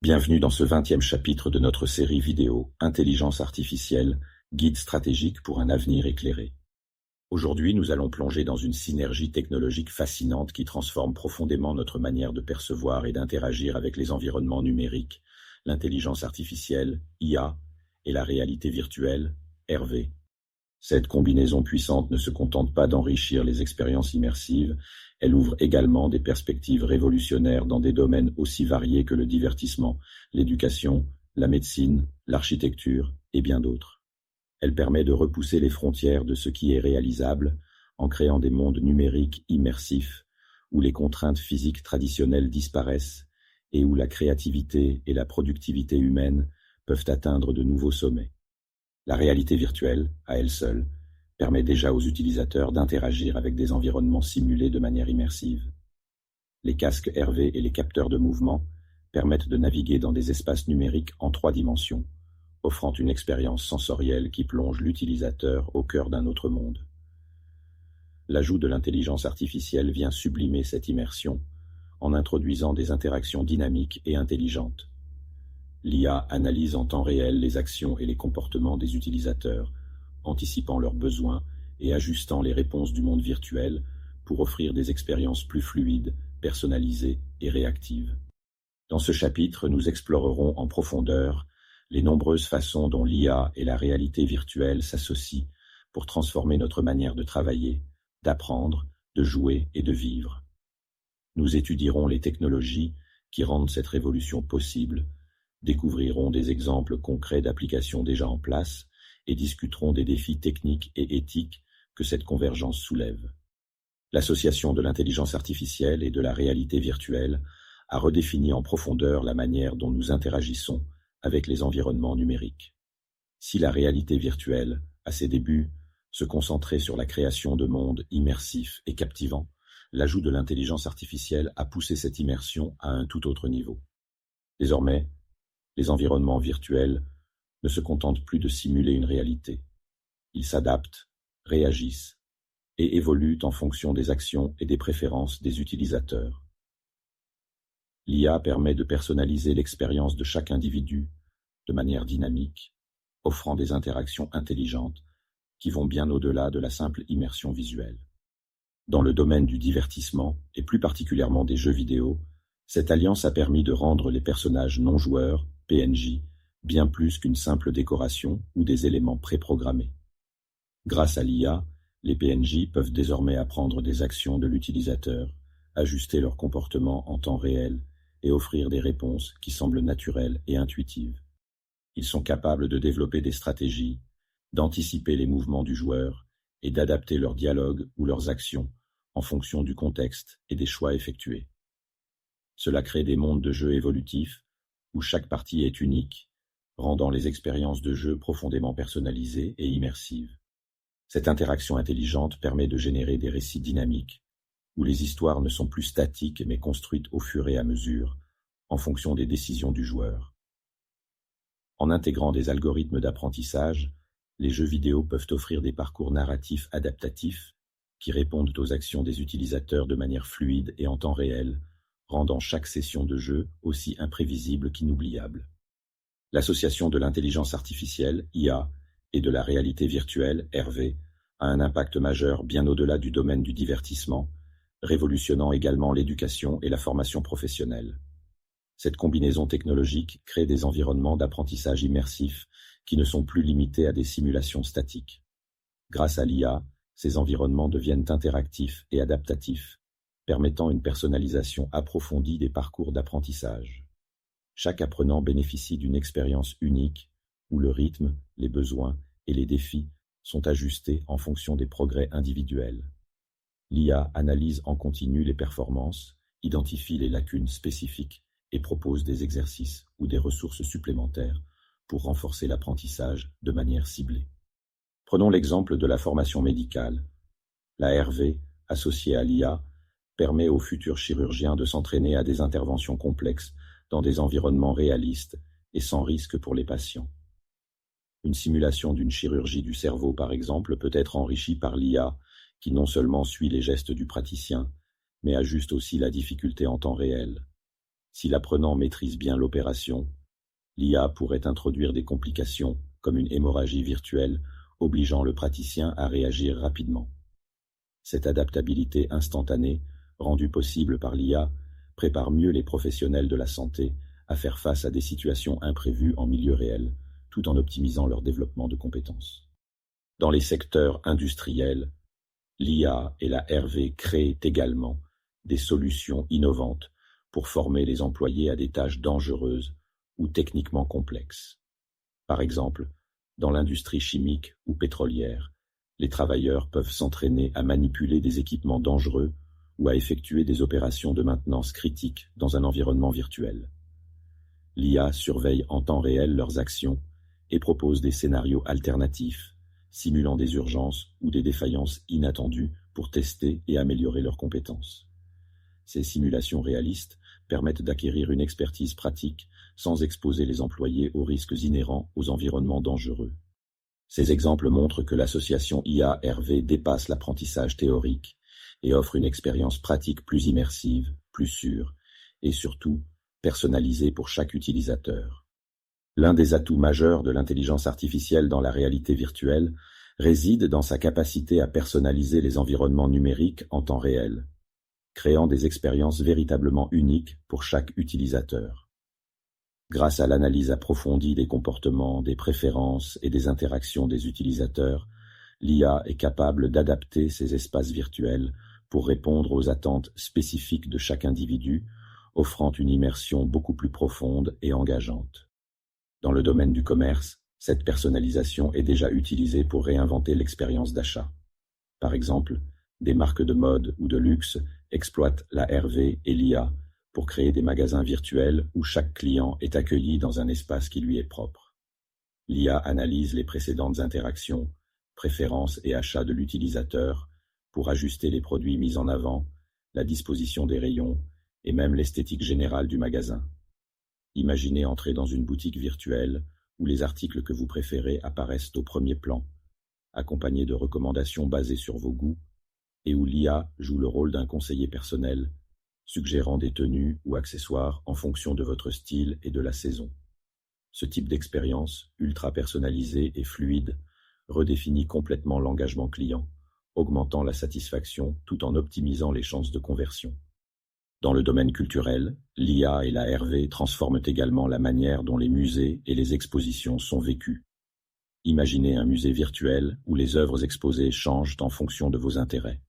Bienvenue dans ce 20e chapitre de notre série vidéo Intelligence artificielle, guide stratégique pour un avenir éclairé. Aujourd'hui, nous allons plonger dans une synergie technologique fascinante qui transforme profondément notre manière de percevoir et d'interagir avec les environnements numériques, l'intelligence artificielle, IA, et la réalité virtuelle, RV. Cette combinaison puissante ne se contente pas d'enrichir les expériences immersives, elle ouvre également des perspectives révolutionnaires dans des domaines aussi variés que le divertissement, l'éducation, la médecine, l'architecture et bien d'autres. Elle permet de repousser les frontières de ce qui est réalisable en créant des mondes numériques immersifs où les contraintes physiques traditionnelles disparaissent et où la créativité et la productivité humaine peuvent atteindre de nouveaux sommets. La réalité virtuelle, à elle seule, permet déjà aux utilisateurs d'interagir avec des environnements simulés de manière immersive. Les casques RV et les capteurs de mouvement permettent de naviguer dans des espaces numériques en 3 dimensions, offrant une expérience sensorielle qui plonge l'utilisateur au cœur d'un autre monde. L'ajout de l'intelligence artificielle vient sublimer cette immersion en introduisant des interactions dynamiques et intelligentes. L'IA analyse en temps réel les actions et les comportements des utilisateurs, anticipant leurs besoins et ajustant les réponses du monde virtuel pour offrir des expériences plus fluides, personnalisées et réactives. Dans ce chapitre, nous explorerons en profondeur les nombreuses façons dont l'IA et la réalité virtuelle s'associent pour transformer notre manière de travailler, d'apprendre, de jouer et de vivre. Nous étudierons les technologies qui rendent cette révolution possible, découvrirons des exemples concrets d'applications déjà en place et discuterons des défis techniques et éthiques que cette convergence soulève. L'association de l'intelligence artificielle et de la réalité virtuelle a redéfini en profondeur la manière dont nous interagissons avec les environnements numériques. Si la réalité virtuelle, à ses débuts, se concentrait sur la création de mondes immersifs et captivants, l'ajout de l'intelligence artificielle a poussé cette immersion à un tout autre niveau. Désormais, les environnements virtuels ne se contentent plus de simuler une réalité. Ils s'adaptent, réagissent et évoluent en fonction des actions et des préférences des utilisateurs. L'IA permet de personnaliser l'expérience de chaque individu de manière dynamique, offrant des interactions intelligentes qui vont bien au-delà de la simple immersion visuelle. Dans le domaine du divertissement, et plus particulièrement des jeux vidéo, cette alliance a permis de rendre les personnages non-joueurs, PNJ, bien plus qu'une simple décoration ou des éléments préprogrammés. Grâce à l'IA, les PNJ peuvent désormais apprendre des actions de l'utilisateur, ajuster leur comportement en temps réel et offrir des réponses qui semblent naturelles et intuitives. Ils sont capables de développer des stratégies, d'anticiper les mouvements du joueur et d'adapter leurs dialogues ou leurs actions en fonction du contexte et des choix effectués. Cela crée des mondes de jeu évolutifs où chaque partie est unique, rendant les expériences de jeu profondément personnalisées et immersives. Cette interaction intelligente permet de générer des récits dynamiques, où les histoires ne sont plus statiques mais construites au fur et à mesure, en fonction des décisions du joueur. En intégrant des algorithmes d'apprentissage, les jeux vidéo peuvent offrir des parcours narratifs adaptatifs qui répondent aux actions des utilisateurs de manière fluide et en temps réel, rendant chaque session de jeu aussi imprévisible qu'inoubliable. L'association de l'intelligence artificielle, IA, et de la réalité virtuelle, RV, a un impact majeur bien au-delà du domaine du divertissement, révolutionnant également l'éducation et la formation professionnelle. Cette combinaison technologique crée des environnements d'apprentissage immersifs qui ne sont plus limités à des simulations statiques. Grâce à l'IA, ces environnements deviennent interactifs et adaptatifs, permettant une personnalisation approfondie des parcours d'apprentissage. Chaque apprenant bénéficie d'une expérience unique où le rythme, les besoins et les défis sont ajustés en fonction des progrès individuels. L'IA analyse en continu les performances, identifie les lacunes spécifiques et propose des exercices ou des ressources supplémentaires pour renforcer l'apprentissage de manière ciblée. Prenons l'exemple de la formation médicale. La RV, associée à l'IA, permet aux futurs chirurgiens de s'entraîner à des interventions complexes dans des environnements réalistes et sans risque pour les patients. Une simulation d'une chirurgie du cerveau, par exemple, peut être enrichie par l'IA, qui non seulement suit les gestes du praticien, mais ajuste aussi la difficulté en temps réel. Si l'apprenant maîtrise bien l'opération, l'IA pourrait introduire des complications, comme une hémorragie virtuelle, obligeant le praticien à réagir rapidement. Cette adaptabilité instantanée, rendue possible par l'IA, prépare mieux les professionnels de la santé à faire face à des situations imprévues en milieu réel, tout en optimisant leur développement de compétences. Dans les secteurs industriels, l'IA et la RV créent également des solutions innovantes pour former les employés à des tâches dangereuses ou techniquement complexes. Par exemple, dans l'industrie chimique ou pétrolière, les travailleurs peuvent s'entraîner à manipuler des équipements dangereux ou à effectuer des opérations de maintenance critiques dans un environnement virtuel. L'IA surveille en temps réel leurs actions et propose des scénarios alternatifs, simulant des urgences ou des défaillances inattendues pour tester et améliorer leurs compétences. Ces simulations réalistes permettent d'acquérir une expertise pratique sans exposer les employés aux risques inhérents aux environnements dangereux. Ces exemples montrent que l'association IA-RV dépasse l'apprentissage théorique et offre une expérience pratique plus immersive, plus sûre et surtout personnalisée pour chaque utilisateur. L'un des atouts majeurs de l'intelligence artificielle dans la réalité virtuelle réside dans sa capacité à personnaliser les environnements numériques en temps réel, créant des expériences véritablement uniques pour chaque utilisateur. Grâce à l'analyse approfondie des comportements, des préférences et des interactions des utilisateurs, l'IA est capable d'adapter ces espaces virtuels pour répondre aux attentes spécifiques de chaque individu, offrant une immersion beaucoup plus profonde et engageante. Dans le domaine du commerce, cette personnalisation est déjà utilisée pour réinventer l'expérience d'achat. Par exemple, des marques de mode ou de luxe exploitent la RV et l'IA pour créer des magasins virtuels où chaque client est accueilli dans un espace qui lui est propre. L'IA analyse les précédentes interactions, préférences et achats de l'utilisateur pour ajuster les produits mis en avant, la disposition des rayons et même l'esthétique générale du magasin. Imaginez entrer dans une boutique virtuelle où les articles que vous préférez apparaissent au premier plan, accompagnés de recommandations basées sur vos goûts, et où l'IA joue le rôle d'un conseiller personnel, suggérant des tenues ou accessoires en fonction de votre style et de la saison. Ce type d'expérience, ultra personnalisée et fluide, redéfinit complètement l'engagement client, augmentant la satisfaction tout en optimisant les chances de conversion. Dans le domaine culturel, l'IA et la RV transforment également la manière dont les musées et les expositions sont vécues. Imaginez un musée virtuel où les œuvres exposées changent en fonction de vos intérêts.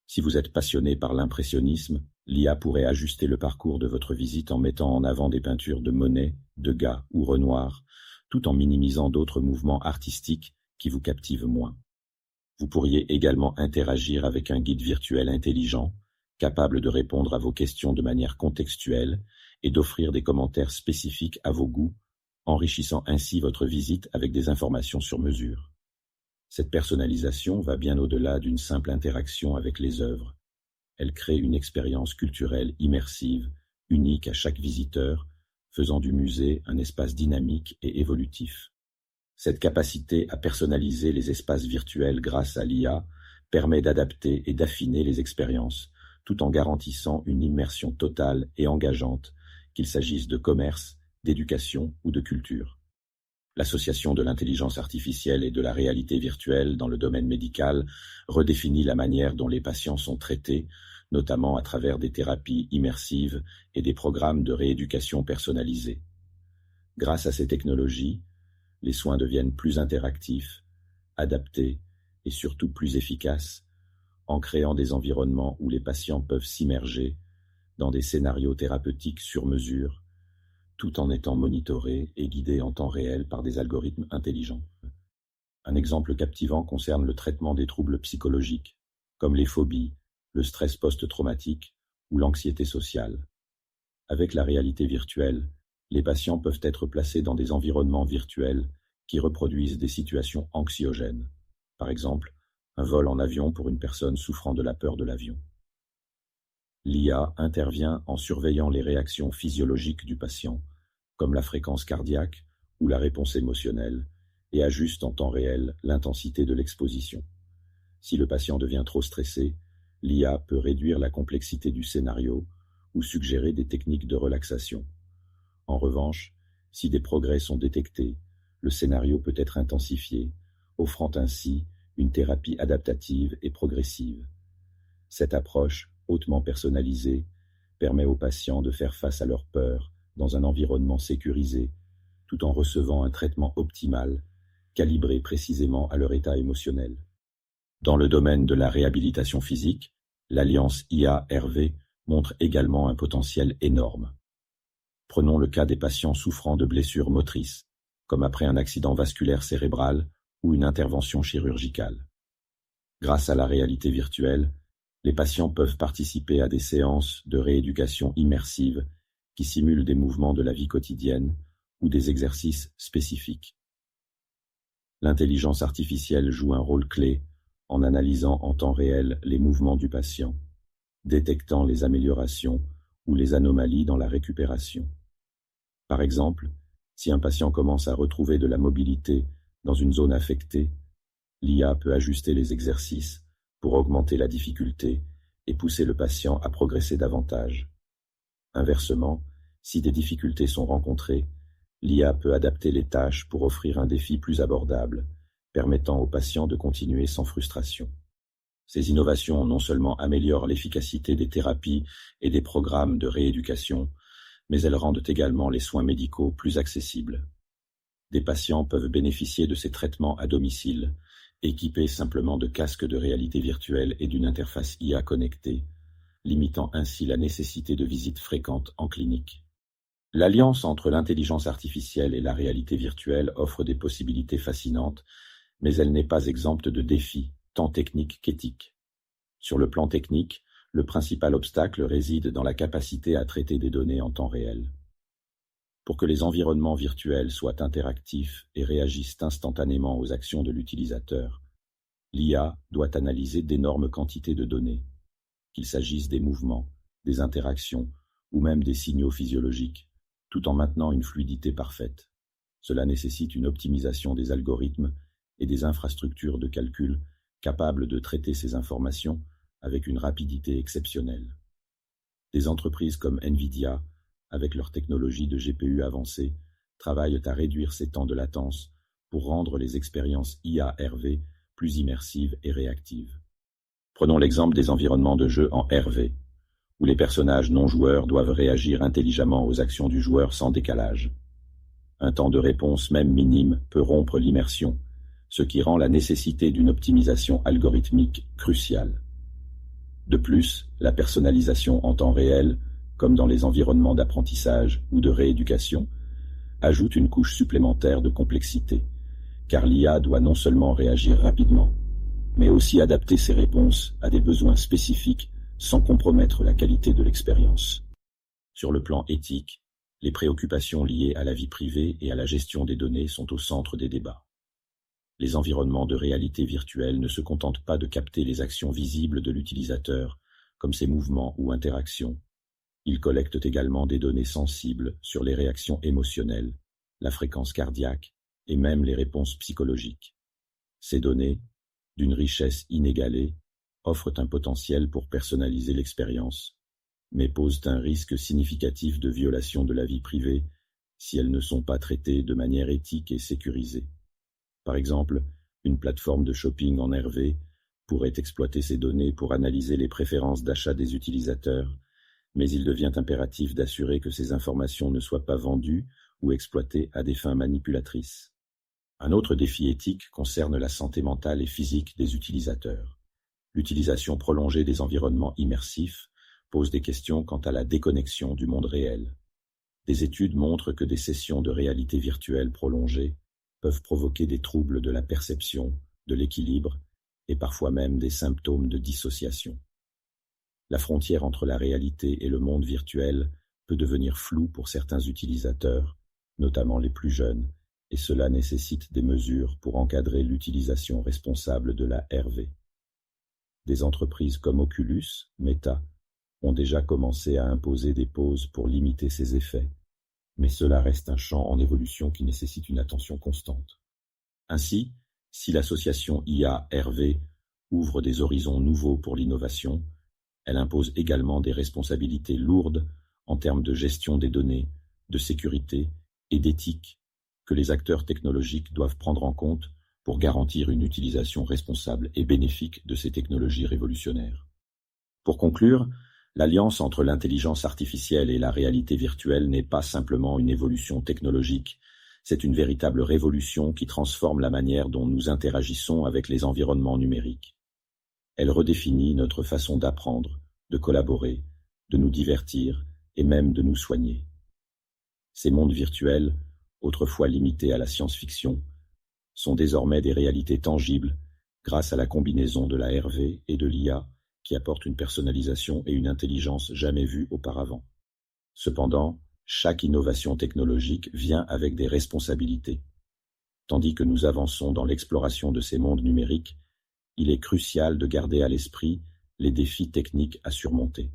Si vous êtes passionné par l'impressionnisme, l'IA pourrait ajuster le parcours de votre visite en mettant en avant des peintures de Monet, Degas ou Renoir, tout en minimisant d'autres mouvements artistiques qui vous captivent moins. Vous pourriez également interagir avec un guide virtuel intelligent, capable de répondre à vos questions de manière contextuelle et d'offrir des commentaires spécifiques à vos goûts, enrichissant ainsi votre visite avec des informations sur mesure. Cette personnalisation va bien au-delà d'une simple interaction avec les œuvres. Elle crée une expérience culturelle immersive, unique à chaque visiteur, faisant du musée un espace dynamique et évolutif. Cette capacité à personnaliser les espaces virtuels grâce à l'IA permet d'adapter et d'affiner les expériences, tout en garantissant une immersion totale et engageante, qu'il s'agisse de commerce, d'éducation ou de culture. L'association de l'intelligence artificielle et de la réalité virtuelle dans le domaine médical redéfinit la manière dont les patients sont traités, notamment à travers des thérapies immersives et des programmes de rééducation personnalisés. Grâce à ces technologies, les soins deviennent plus interactifs, adaptés et surtout plus efficaces, en créant des environnements où les patients peuvent s'immerger dans des scénarios thérapeutiques sur mesure, tout en étant monitorés et guidés en temps réel par des algorithmes intelligents. Un exemple captivant concerne le traitement des troubles psychologiques, comme les phobies, le stress post-traumatique ou l'anxiété sociale. Avec la réalité virtuelle, les patients peuvent être placés dans des environnements virtuels qui reproduisent des situations anxiogènes, par exemple, un vol en avion pour une personne souffrant de la peur de l'avion. L'IA intervient en surveillant les réactions physiologiques du patient, comme la fréquence cardiaque ou la réponse émotionnelle, et ajuste en temps réel l'intensité de l'exposition. Si le patient devient trop stressé, l'IA peut réduire la complexité du scénario ou suggérer des techniques de relaxation. En revanche, si des progrès sont détectés, le scénario peut être intensifié, offrant ainsi une thérapie adaptative et progressive. Cette approche, hautement personnalisée, permet aux patients de faire face à leurs peurs dans un environnement sécurisé, tout en recevant un traitement optimal, calibré précisément à leur état émotionnel. Dans le domaine de la réhabilitation physique, l'alliance IA-RV montre également un potentiel énorme. Prenons le cas des patients souffrant de blessures motrices, comme après un accident vasculaire cérébral ou une intervention chirurgicale. Grâce à la réalité virtuelle, les patients peuvent participer à des séances de rééducation immersive qui simulent des mouvements de la vie quotidienne ou des exercices spécifiques. L'intelligence artificielle joue un rôle clé en analysant en temps réel les mouvements du patient, détectant les améliorations ou les anomalies dans la récupération. Par exemple, si un patient commence à retrouver de la mobilité dans une zone affectée, l'IA peut ajuster les exercices pour augmenter la difficulté et pousser le patient à progresser davantage. Inversement, si des difficultés sont rencontrées, l'IA peut adapter les tâches pour offrir un défi plus abordable, permettant au patient de continuer sans frustration. Ces innovations non seulement améliorent l'efficacité des thérapies et des programmes de rééducation, mais elles rendent également les soins médicaux plus accessibles. Des patients peuvent bénéficier de ces traitements à domicile, équipés simplement de casques de réalité virtuelle et d'une interface IA connectée, limitant ainsi la nécessité de visites fréquentes en clinique. L'alliance entre l'intelligence artificielle et la réalité virtuelle offre des possibilités fascinantes, mais elle n'est pas exempte de défis, tant techniques qu'éthiques. Sur le plan technique, le principal obstacle réside dans la capacité à traiter des données en temps réel. Pour que les environnements virtuels soient interactifs et réagissent instantanément aux actions de l'utilisateur, l'IA doit analyser d'énormes quantités de données, qu'il s'agisse des mouvements, des interactions ou même des signaux physiologiques, tout en maintenant une fluidité parfaite. Cela nécessite une optimisation des algorithmes et des infrastructures de calcul capables de traiter ces informations avec une rapidité exceptionnelle. Des entreprises comme Nvidia, avec leur technologie de GPU avancée, travaillent à réduire ces temps de latence pour rendre les expériences IA-RV plus immersives et réactives. Prenons l'exemple des environnements de jeu en RV, où les personnages non-joueurs doivent réagir intelligemment aux actions du joueur sans décalage. Un temps de réponse même minime peut rompre l'immersion, ce qui rend la nécessité d'une optimisation algorithmique cruciale. De plus, la personnalisation en temps réel, comme dans les environnements d'apprentissage ou de rééducation, ajoute une couche supplémentaire de complexité, car l'IA doit non seulement réagir rapidement, mais aussi adapter ses réponses à des besoins spécifiques sans compromettre la qualité de l'expérience. Sur le plan éthique, les préoccupations liées à la vie privée et à la gestion des données sont au centre des débats. Les environnements de réalité virtuelle ne se contentent pas de capter les actions visibles de l'utilisateur, comme ses mouvements ou interactions. Ils collectent également des données sensibles sur les réactions émotionnelles, la fréquence cardiaque et même les réponses psychologiques. Ces données, d'une richesse inégalée, offrent un potentiel pour personnaliser l'expérience, mais posent un risque significatif de violation de la vie privée si elles ne sont pas traitées de manière éthique et sécurisée. Par exemple, une plateforme de shopping en RV pourrait exploiter ces données pour analyser les préférences d'achat des utilisateurs, mais il devient impératif d'assurer que ces informations ne soient pas vendues ou exploitées à des fins manipulatrices. Un autre défi éthique concerne la santé mentale et physique des utilisateurs. L'utilisation prolongée des environnements immersifs pose des questions quant à la déconnexion du monde réel. Des études montrent que des sessions de réalité virtuelle prolongées peuvent provoquer des troubles de la perception, de l'équilibre et parfois même des symptômes de dissociation. La frontière entre la réalité et le monde virtuel peut devenir floue pour certains utilisateurs, notamment les plus jeunes, et cela nécessite des mesures pour encadrer l'utilisation responsable de la RV. Des entreprises comme Oculus, Meta, ont déjà commencé à imposer des pauses pour limiter ces effets, mais cela reste un champ en évolution qui nécessite une attention constante. Ainsi, si l'association IA-RV ouvre des horizons nouveaux pour l'innovation, Elle impose également des responsabilités lourdes en termes de gestion des données, de sécurité et d'éthique que les acteurs technologiques doivent prendre en compte pour garantir une utilisation responsable et bénéfique de ces technologies révolutionnaires. Pour conclure, l'alliance entre l'intelligence artificielle et la réalité virtuelle n'est pas simplement une évolution technologique, c'est une véritable révolution qui transforme la manière dont nous interagissons avec les environnements numériques. Elle redéfinit notre façon d'apprendre, de collaborer, de nous divertir et même de nous soigner. Ces mondes virtuels, autrefois limités à la science-fiction, sont désormais des réalités tangibles grâce à la combinaison de la RV et de l'IA qui apporte une personnalisation et une intelligence jamais vues auparavant. Cependant, chaque innovation technologique vient avec des responsabilités. Tandis que nous avançons dans l'exploration de ces mondes numériques, il est crucial de garder à l'esprit les défis techniques à surmonter,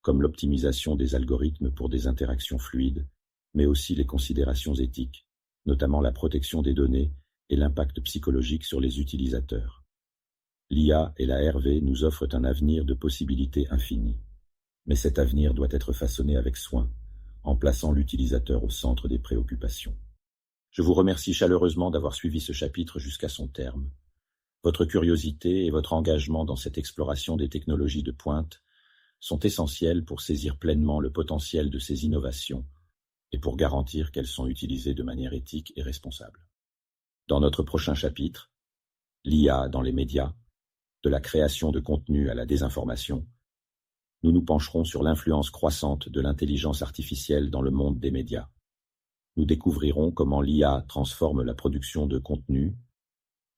comme l'optimisation des algorithmes pour des interactions fluides, mais aussi les considérations éthiques, notamment la protection des données et l'impact psychologique sur les utilisateurs. L'IA et la RV nous offrent un avenir de possibilités infinies, mais cet avenir doit être façonné avec soin, en plaçant l'utilisateur au centre des préoccupations. Je vous remercie chaleureusement d'avoir suivi ce chapitre jusqu'à son terme. Votre curiosité et votre engagement dans cette exploration des technologies de pointe sont essentiels pour saisir pleinement le potentiel de ces innovations et pour garantir qu'elles sont utilisées de manière éthique et responsable. Dans notre prochain chapitre, l'IA dans les médias, de la création de contenu à la désinformation, nous nous pencherons sur l'influence croissante de l'intelligence artificielle dans le monde des médias. Nous découvrirons comment l'IA transforme la production de contenu,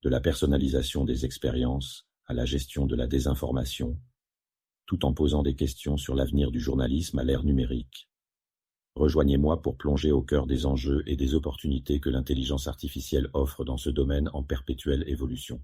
de la personnalisation des expériences à la gestion de la désinformation, tout en posant des questions sur l'avenir du journalisme à l'ère numérique. Rejoignez-moi pour plonger au cœur des enjeux et des opportunités que l'intelligence artificielle offre dans ce domaine en perpétuelle évolution.